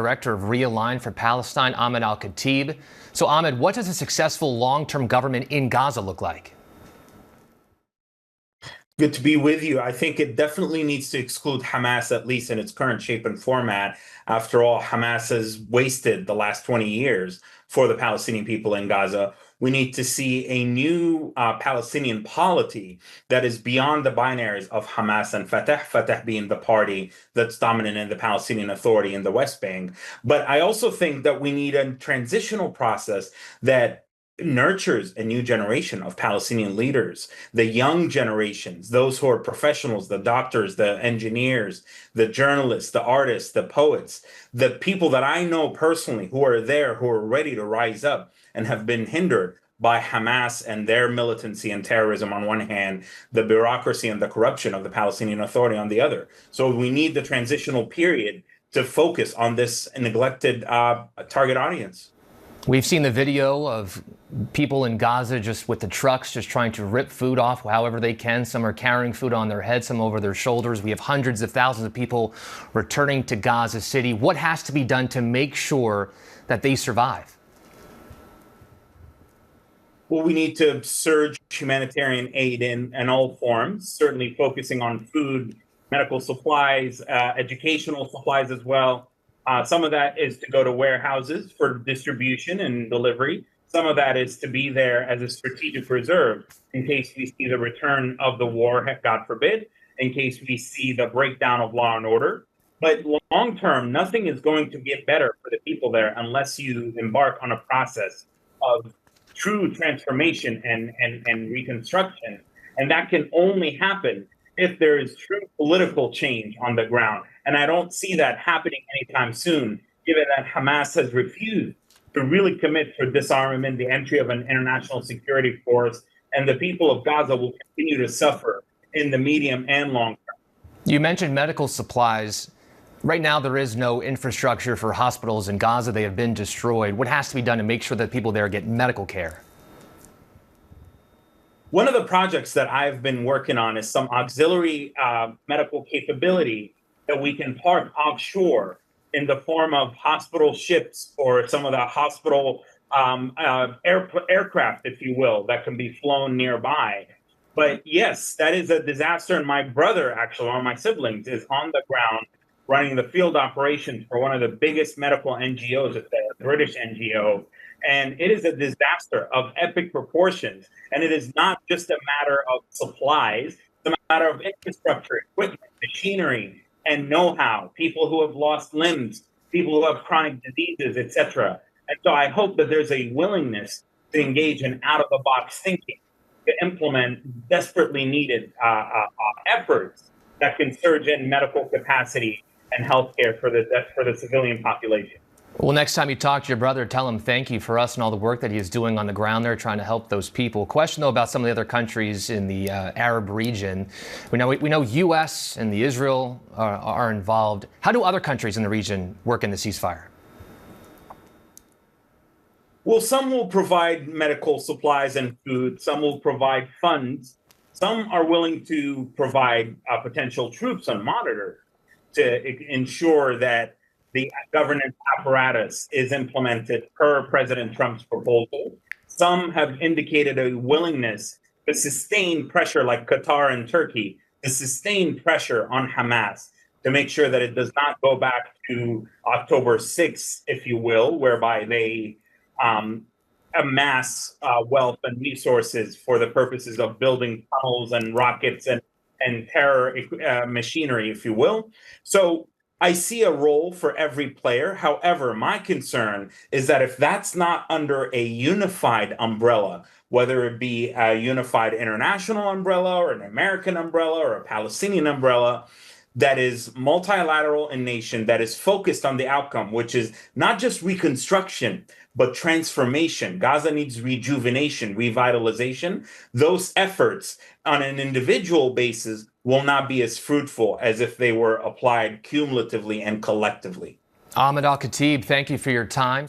Director of Realign for Palestine, Ahmed Alkhatib. So, Ahmed, what does a successful long-term government in Gaza look like? Good to be with you. I think it definitely needs to exclude Hamas, at least in its current shape and format. After all, Hamas has wasted the last 20 years for the Palestinian people in Gaza. We need to see a new Palestinian polity that is beyond the binaries of Hamas and Fatah, Fatah being the party that's dominant in the Palestinian Authority in the West Bank. But I also think that we need a transitional process that nurtures a new generation of Palestinian leaders, the young generations, those who are professionals, the doctors, the engineers, the journalists, the artists, the poets, the people that I know personally who are there, who are ready to rise up and have been hindered by Hamas and their militancy and terrorism on one hand, the bureaucracy and the corruption of the Palestinian Authority on the other. So we need the transitional period to focus on this neglected target audience. We've seen the video of people in Gaza just with the trucks just trying to rip food off however they can. Some are carrying food on their heads, some over their shoulders. We have hundreds of thousands of people returning to Gaza City. What has to be done to make sure that they survive? Well, we need to surge humanitarian aid in all forms, certainly focusing on food, medical supplies, educational supplies as well. Some of that is to go to warehouses for distribution and delivery. Some of that is to be there as a strategic reserve in case we see the return of the war, God forbid, in case we see the breakdown of law and order. But long term, nothing is going to get better for the people there unless you embark on a process of true transformation and reconstruction. And that can only happen if there is true political change on the ground. And I don't see that happening anytime soon, given that Hamas has refused to really commit to disarmament, the entry of an international security force, and the people of Gaza will continue to suffer in the medium and long term. You mentioned medical supplies. Right now, there is no infrastructure for hospitals in Gaza. They have been destroyed. What has to be done to make sure that people there get medical care? One of the projects that I've been working on is some auxiliary medical capability that we can park offshore in the form of hospital ships or some of the hospital aircraft, if you will, that can be flown nearby. But yes, that is a disaster. And my brother, actually, one of my siblings, is on the ground running the field operations for one of the biggest medical NGOs, a British NGO. And it is a disaster of epic proportions. And it is not just a matter of supplies, it's a matter of infrastructure, equipment, machinery, and know-how, people who have lost limbs, people who have chronic diseases, etc. And so I hope that there's a willingness to engage in out-of-the-box thinking, to implement desperately needed efforts that can surge in medical capacity and healthcare for the civilian population. Well, next time you talk to your brother, tell him thank you for us and all the work that he is doing on the ground there, trying to help those people. Question, though, about some of the other countries in the Arab region. We know U.S. and the Israel are involved. How do other countries in the region work in the ceasefire? Well, some will provide medical supplies and food. Some will provide funds. Some are willing to provide potential troops on monitor to ensure that the governance apparatus is implemented per President Trump's proposal. Some have indicated a willingness to sustain pressure, like Qatar and Turkey, to sustain pressure on Hamas to make sure that it does not go back to October 6th, if you will, whereby they amass wealth and resources for the purposes of building tunnels and rockets and terror machinery, if you will. So I see a role for every player. However, my concern is that if that's not under a unified umbrella, whether it be a unified international umbrella or an American umbrella or a Palestinian umbrella, that is multilateral in nation, that is focused on the outcome, which is not just reconstruction, but transformation. Gaza needs rejuvenation, revitalization. Those efforts on an individual basis will not be as fruitful as if they were applied cumulatively and collectively. Ahmed Alkhatib, thank you for your time.